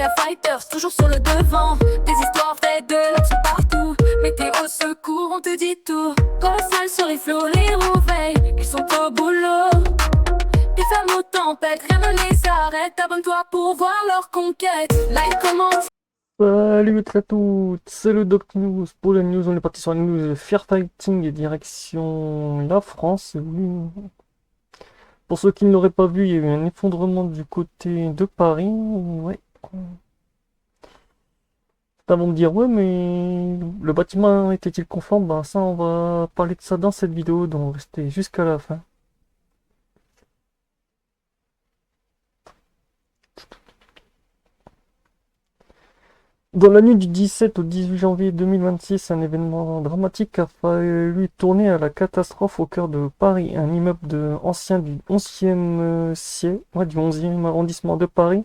Firefighters, toujours sur le devant. Des histoires vraies de l'action partout. Météo, secours, on te dit tout. Quand la salle se rifle, les réveille, ils sont au boulot. Des fermes aux tempêtes, rien ne les arrête. Abonne-toi pour voir leur conquête. Like, comment. Salut à toutes, c'est le Doc News. Pour la news, on est parti sur la news Firefighting et direction la France. Oui. Pour ceux qui ne l'auraient pas vu, il y a eu un effondrement du côté de Paris. Ouais. Certains vont me dire, ouais, mais le bâtiment était-il conforme? Ben ça, on va parler de ça dans cette vidéo, donc restez jusqu'à la fin. Dans la nuit du 17 au 18 janvier 2026, un événement dramatique a fallu tourner à la catastrophe au cœur de Paris. Un immeuble ancien du 11e siècle, du 11e arrondissement de Paris,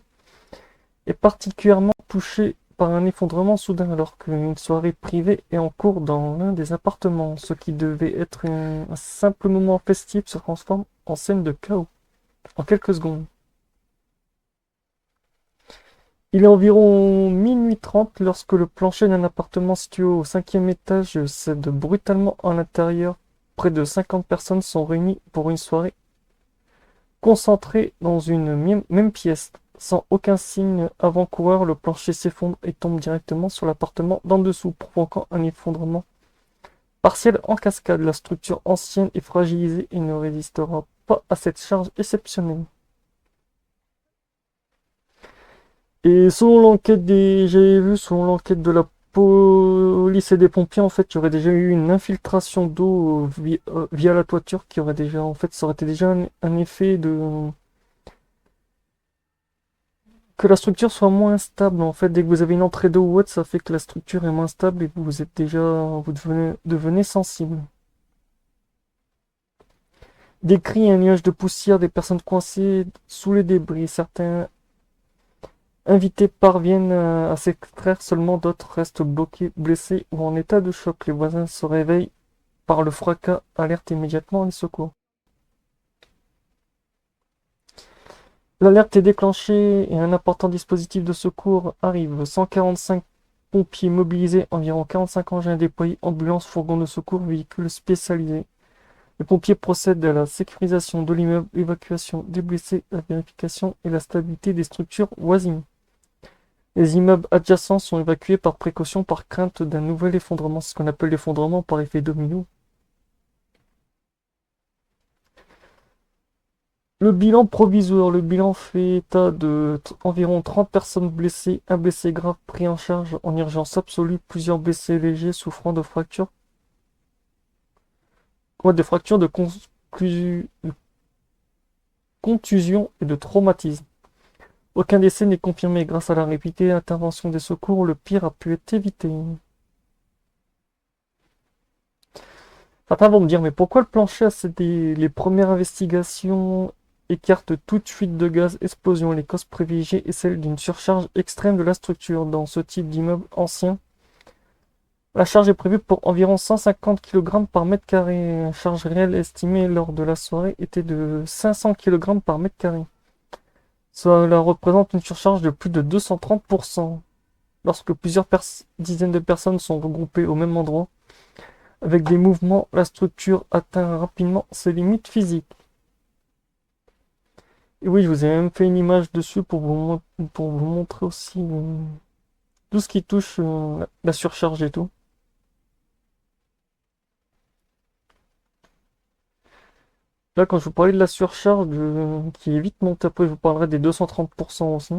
est particulièrement touché par un effondrement soudain alors qu'une soirée privée est en cours dans l'un des appartements. Ce qui devait être un simple moment festif se transforme en scène de chaos en quelques secondes. Il est environ minuit 30 lorsque le plancher d'un appartement situé au 5e étage cède brutalement à l'intérieur. Près de 50 personnes sont réunies pour une soirée concentrée dans une même pièce. Sans aucun signe avant-coureur, le plancher s'effondre et tombe directement sur l'appartement d'en dessous, provoquant un effondrement partiel en cascade. La structure ancienne est fragilisée et ne résistera pas à cette charge exceptionnelle. Et j'avais vu, selon l'enquête de la police et des pompiers, en fait, il y aurait déjà eu une infiltration d'eau via la toiture qui aurait déjà, en fait, ça aurait été déjà un effet de que la structure soit moins stable. En fait, dès que vous avez une entrée d'eau ou autre, ça fait que la structure est moins stable et vous êtes déjà, vous devenez sensible. Des cris, un nuage de poussière, des personnes coincées sous les débris. Certains invités parviennent à s'extraire, seulement d'autres restent bloqués, blessés ou en état de choc. Les voisins se réveillent par le fracas, alertent immédiatement les secours. L'alerte est déclenchée et un important dispositif de secours arrive. 145 pompiers mobilisés, environ 45 engins déployés, ambulances, fourgons de secours, véhicules spécialisés. Les pompiers procèdent à la sécurisation de l'immeuble, l'évacuation des blessés, la vérification et la stabilité des structures voisines. Les immeubles adjacents sont évacués par précaution par crainte d'un nouvel effondrement. C'est ce qu'on appelle l'effondrement par effet domino. Le bilan provisoire. Le bilan fait état de environ 30 personnes blessées, un blessé grave pris en charge en urgence absolue, plusieurs blessés légers souffrant de fractures. Des fractures de contusion et de traumatisme. Aucun décès n'est confirmé. Grâce à la rapide intervention des secours, le pire a pu être évité. Certains vont me dire, mais pourquoi le plancher a cédé? Les premières investigations écartent toute fuite de gaz, explosion. Les causes privilégiées est celle d'une surcharge extrême de la structure. Dans ce type d'immeuble ancien, la charge est prévue pour environ 150 kg par mètre carré. La charge réelle estimée lors de la soirée était de 500 kg par mètre carré. Cela représente une surcharge de plus de 230%. Lorsque plusieurs dizaines de personnes sont regroupées au même endroit, avec des mouvements, la structure atteint rapidement ses limites physiques. Et oui, je vous ai même fait une image dessus pour vous montrer aussi tout ce qui touche la surcharge et tout. Là, quand je vous parlais de la surcharge qui est vite montée, après je vous parlerai des 230% aussi.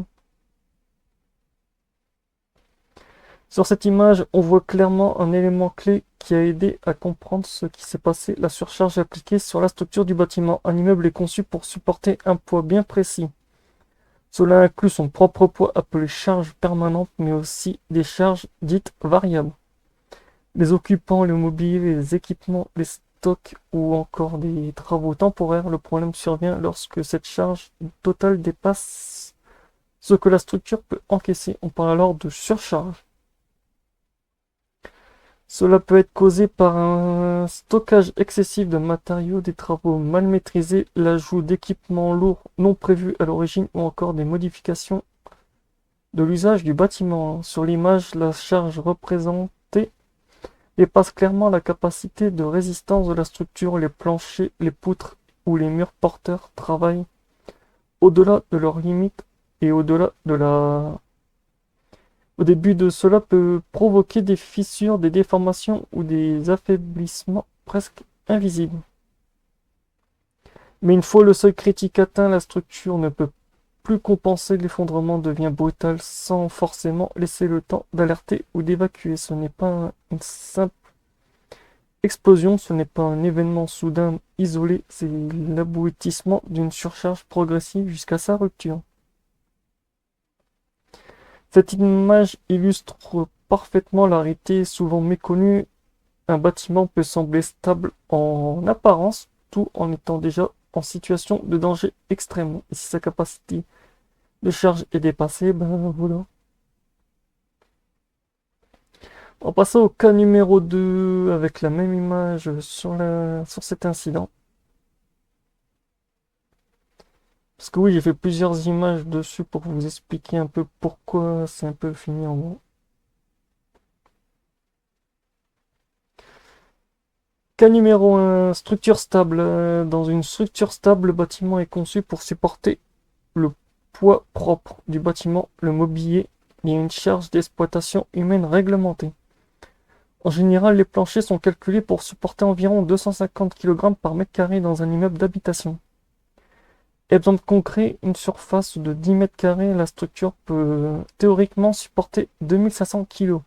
Sur cette image, on voit clairement un élément clé qui a aidé à comprendre ce qui s'est passé. La surcharge appliquée sur la structure du bâtiment. Un immeuble est conçu pour supporter un poids bien précis. Cela inclut son propre poids appelé charge permanente, mais aussi des charges dites variables. Les occupants, le mobilier, les équipements, les stocks ou encore des travaux temporaires. Le problème survient lorsque cette charge totale dépasse ce que la structure peut encaisser. On parle alors de surcharge. Cela peut être causé par un stockage excessif de matériaux, des travaux mal maîtrisés, l'ajout d'équipements lourds non prévus à l'origine ou encore des modifications de l'usage du bâtiment. Sur l'image, la charge représentée dépasse clairement la capacité de résistance de la structure. Les planchers, les poutres ou les murs porteurs travaillent au-delà de leurs limites et au-delà de la... Au début de cela peut provoquer des fissures, des déformations ou des affaiblissements presque invisibles. Mais une fois le seuil critique atteint, la structure ne peut plus compenser, l'effondrement devient brutal sans forcément laisser le temps d'alerter ou d'évacuer. Ce n'est pas une simple explosion, ce n'est pas un événement soudain isolé, c'est l'aboutissement d'une surcharge progressive jusqu'à sa rupture. Cette image illustre parfaitement la réalité souvent méconnue. Un bâtiment peut sembler stable en apparence, tout en étant déjà en situation de danger extrême. Et si sa capacité de charge est dépassée, ben voilà. On passe au cas numéro 2 avec la même image sur cet incident. Parce que oui, j'ai fait plusieurs images dessus pour vous expliquer un peu pourquoi c'est un peu fini en gros. Cas numéro 1, structure stable. Dans une structure stable, le bâtiment est conçu pour supporter le poids propre du bâtiment, le mobilier et une charge d'exploitation humaine réglementée. En général, les planchers sont calculés pour supporter environ 250 kg par mètre carré dans un immeuble d'habitation. Exemple concret, une surface de 10 mètres carrés, la structure peut théoriquement supporter 2500 kg.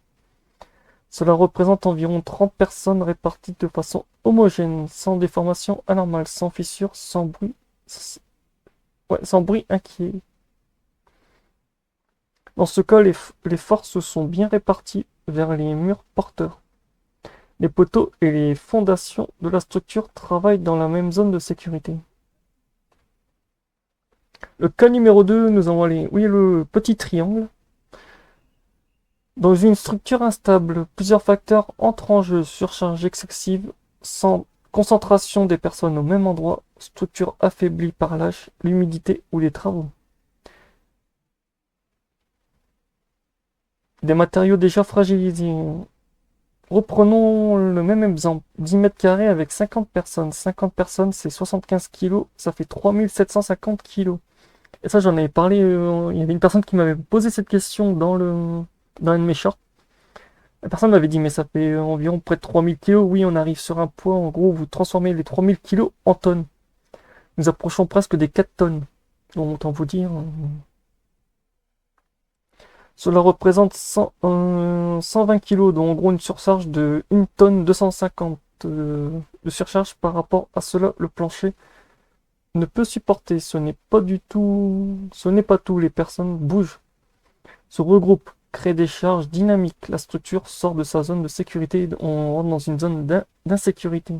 Cela représente environ 30 personnes réparties de façon homogène, sans déformation anormale, sans fissure, sans bruit inquiet. Dans ce cas, les forces sont bien réparties vers les murs porteurs. Les poteaux et les fondations de la structure travaillent dans la même zone de sécurité. Le cas numéro 2, nous avons le petit triangle. Dans une structure instable, plusieurs facteurs entrent en jeu: surcharge excessive, concentration des personnes au même endroit, structure affaiblie par l'âge, l'humidité ou les travaux. Des matériaux déjà fragilisés. Reprenons le même exemple. 10 mètres carrés avec 50 personnes. 50 personnes, c'est 75 kg, ça fait 3750 kg. Et ça, j'en avais parlé, il y avait une personne qui m'avait posé cette question dans un de mes shorts. La personne m'avait dit, mais ça fait environ près de 3000 kg. Oui, on arrive sur un poids, en gros, vous transformez les 3000 kg en tonnes. Nous approchons presque des 4 tonnes. Donc, autant vous dire. Cela représente 120 kg, donc en gros une surcharge de 1 tonne 250 de surcharge par rapport à cela. Le plancher ne peut supporter. Ce n'est pas tout. Les personnes bougent, se regroupent, créent des charges dynamiques. La structure sort de sa zone de sécurité. On rentre dans une zone d'insécurité.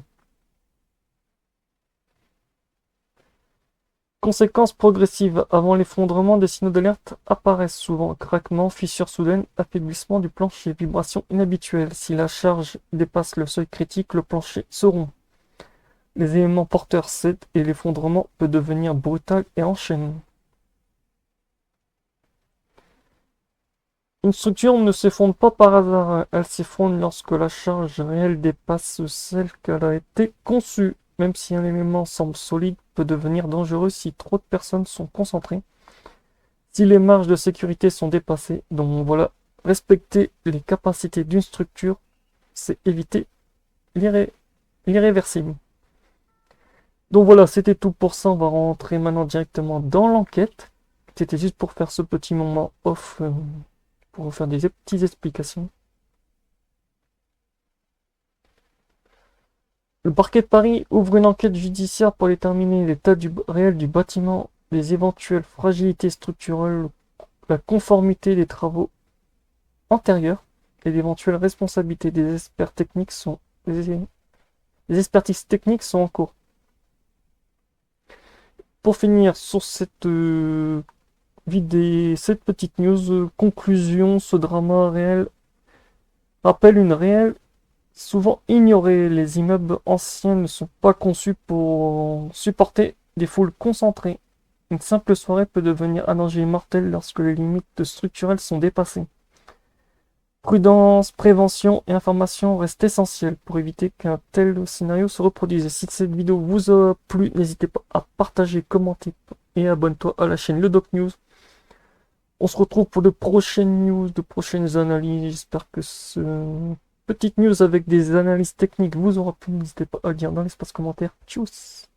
Conséquences progressives. Avant l'effondrement, des signaux d'alerte apparaissent souvent. Craquement, fissure soudaine, affaiblissement du plancher, vibration inhabituelle. Si la charge dépasse le seuil critique, le plancher se rompt. Les éléments porteurs cèdent et l'effondrement peut devenir brutal et enchaîne. Une structure ne s'effondre pas par hasard. Elle s'effondre lorsque la charge réelle dépasse celle qu'elle a été conçue. Même si un élément semble solide, peut devenir dangereux si trop de personnes sont concentrées, si les marges de sécurité sont dépassées. Donc voilà, respecter les capacités d'une structure, c'est éviter l'irréversible. Donc voilà, c'était tout pour ça. On va rentrer maintenant directement dans l'enquête. C'était juste pour faire ce petit moment off, pour vous faire des petites explications. Le parquet de Paris ouvre une enquête judiciaire pour déterminer l'état réel du bâtiment, les éventuelles fragilités structurelles, la conformité des travaux antérieurs et l'éventuelle responsabilité des experts techniques les expertises techniques sont en cours. Pour finir sur cette petite news, conclusion, ce drama réel rappelle une réelle souvent ignorée. Les immeubles anciens ne sont pas conçus pour supporter des foules concentrées. Une simple soirée peut devenir un danger mortel lorsque les limites structurelles sont dépassées. Prudence, prévention et information restent essentielles pour éviter qu'un tel scénario se reproduise. Et si cette vidéo vous a plu, n'hésitez pas à partager, commenter et abonne-toi à la chaîne Le Doc News. On se retrouve pour de prochaines news, de prochaines analyses. J'espère que ce petite news avec des analyses techniques vous aura plu. N'hésitez pas à le dire dans l'espace commentaire. Tchuss!